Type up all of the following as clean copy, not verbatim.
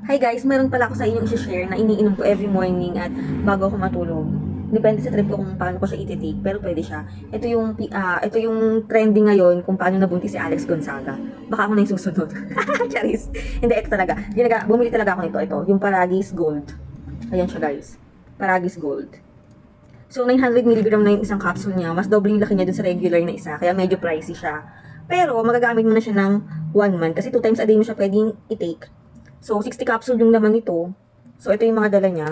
Hi guys, meron pala ako sa inyong i-share na iniinom ko every morning at bago ako matulog. Depende sa trip ko kung paano ko siya i-take, pero pwede siya. Ito yung trending ngayon kung paano nabuntis si Alex Gonzaga. Baka ako na yung susunod. Charis. Hindi, ito talaga. Bumili talaga ako nito. Ito, yung Paragis Gold. Ayan siya guys. Paragis Gold. So, 900mg na yung isang capsule niya. Mas doble yung laki niya dun sa regular na isa. Kaya medyo pricey siya. Pero, magagamit mo na siya ng 1 month. Kasi 2 times a day mo siya pwedeng i-take. So, 60 capsule yung laman nito. So, ito yung mga dala niya.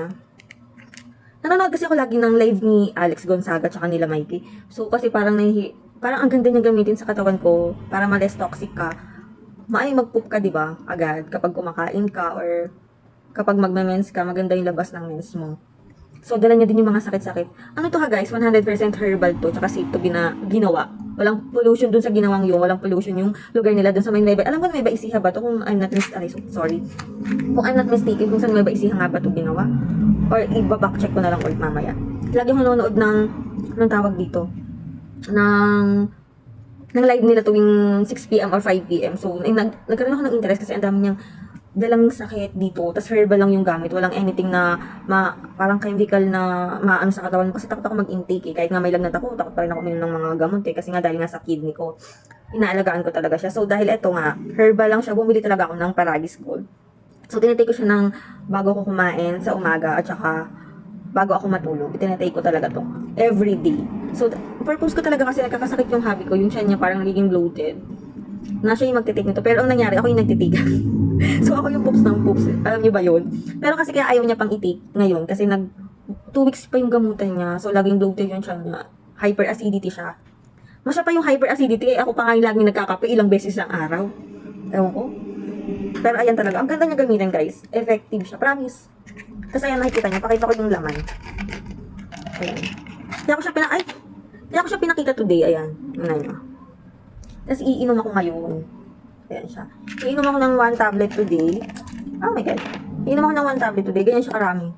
Nanonood kasi ako lagi ng live ni Alex Gonzaga tsaka nila Mikey. So, kasi parang ang ganda niya gamitin sa katawan ko para ma-less toxic ka. Maay mag-poop ka, di ba? Agad kapag kumakain ka or kapag magme-mens ka, maganda yung labas ng mens mo. So, dala niya din yung mga sakit-sakit. Ano to ha guys? 100% herbal to tsaka safe to ginawa. Walang pollution dun sa ginawang yung, walang pollution yung lugar nila dun sa may Nueva. Alam ko Nueva Ecija ba to? Kung I'm not mistaken, kung I'm not mistaken, kung sa Nueva Ecija nga ba to ginawa? Or iba-backcheck ko na lang ulit mamaya. Lagi ako nanonood ng, anong tawag dito? Ng live nila tuwing 6 p.m. or 5 p.m. So, nagkaroon ako ng interest kasi ang dami niyang dalang sakit dito. Tapos herbal lang yung gamit. Walang anything na parang chemical na maano sa katawan. Kasi takot ako mag-intake eh. Kahit nga may lagnat ako, takot pa rin ako uminom ng mga gamot eh. Kasi nga dahil nga sa kidney ko, inaalagaan ko talaga siya. So, dahil eto nga, herbal lang siya, bumili talaga ako ng Paragis Gold. So, tinitake ko siya ng bago ko kumain sa umaga at saka bago ako matulog. Tinitake ko talaga to every day. So, purpose ko talaga kasi nagkakasakit yung hobby ko. Yung tiyan niya parang nagiging bloated. Na siya yung magtitake nito. Pero ang nangyari, ako yung nagtitake. So, ako yung poops ng poops. Alam niyo ba yun? Pero kasi kaya ayaw niya pang i-take ngayon. Kasi 2 weeks pa yung gamutan niya. So, laging bloated yung tiyan niya. Hyperacidity siya. Masya pa yung hyperacidity. Ako pa nga yung laging nagkakape ilang beses ang araw. Ewan ko. Pero ayan talaga. Ang ganda niya gamitin guys. Effective siya. Promise. Tapos ayan nakikita niyo. Pakita ko yung laman. Ayan. Kaya ko siya pinakita today. Ayan. Tingnan niyo. Tapos iinom ako ngayon. Ayan siya. Iinom ako ng 1 tablet today. Oh my God. Iinom ako ng 1 tablet today. Ganyan siya karami.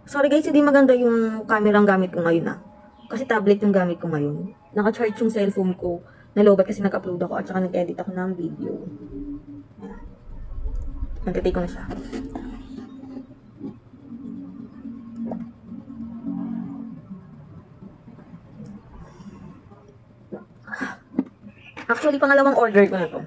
Sorry guys, hindi maganda yung camera ang gamit ko ngayon Kasi tablet yung gamit ko ngayon. Naka-charge yung cellphone ko. Nalobat kasi nag-upload ako at saka nag-edit ako ng video. Nagtitake ko na siya. Actually, pangalawang order ko na to.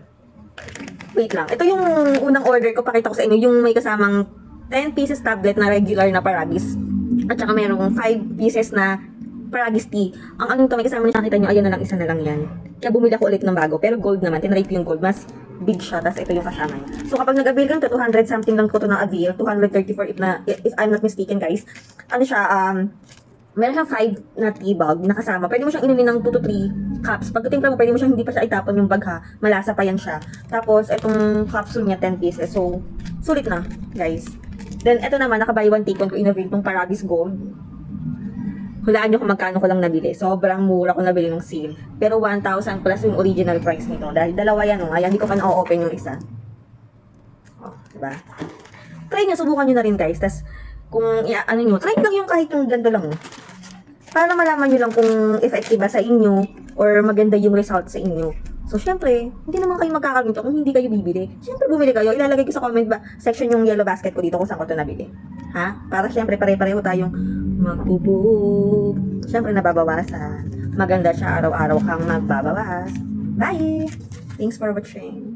Wait lang. Ito yung unang order ko. Pakita ko sa inyo. Yung may kasamang 10 pieces tablet na regular na Paragis. At saka merong 5 pieces na Paragis tea. Ang anong to, may kasama na nakita nyo, ayan na lang, isa na lang yan. Kaya bumili ako ulit ng bago. Pero gold naman. Tinrate ko yung gold. Mas big siya. Tapos ito yung kasama niya. So kapag nag-avail ka to, 200 something lang ko to na avail. 234 if I'm not mistaken guys. Ano siya, meron siyang 5 na tea bag na kasama. Pwede mo siyang inumin ng 2 to 3 cups. Pagkatimpla mo, pwede mo siyang hindi pa siya itapon yung bag ha. Malasa pa yan siya. Tapos, itong capsule niya, 10 pieces. So, sulit na, guys. Then, ito naman, naka-buy one take one ko innovate itong Paragis Gold. Hulaan nyo kung magkano ko lang nabili. Sobrang mura ko nabili ng sale. Pero 1,000 plus yung original price nito. Dahil dalawa yan, Ayan, hindi ko pa na-open yung isa. Diba? Try nyo, subukan nyo na rin, guys. Tas, kung ano nyo, try lang yung kahit yung ganda lang. Para malaman nyo lang kung effective ba sa inyo or maganda yung result sa inyo. So, syempre, hindi naman kayo magkakagusto kung hindi kayo bibili. Syempre, bumili kayo. Ilalagay ko sa comment section yung yellow basket ko dito kung saan ko ito nabili. Ha? Para syempre, pare-pareho tayong magpupoop. Syempre, nababawasan. Maganda siya araw-araw kang magbabawas. Bye! Thanks for watching.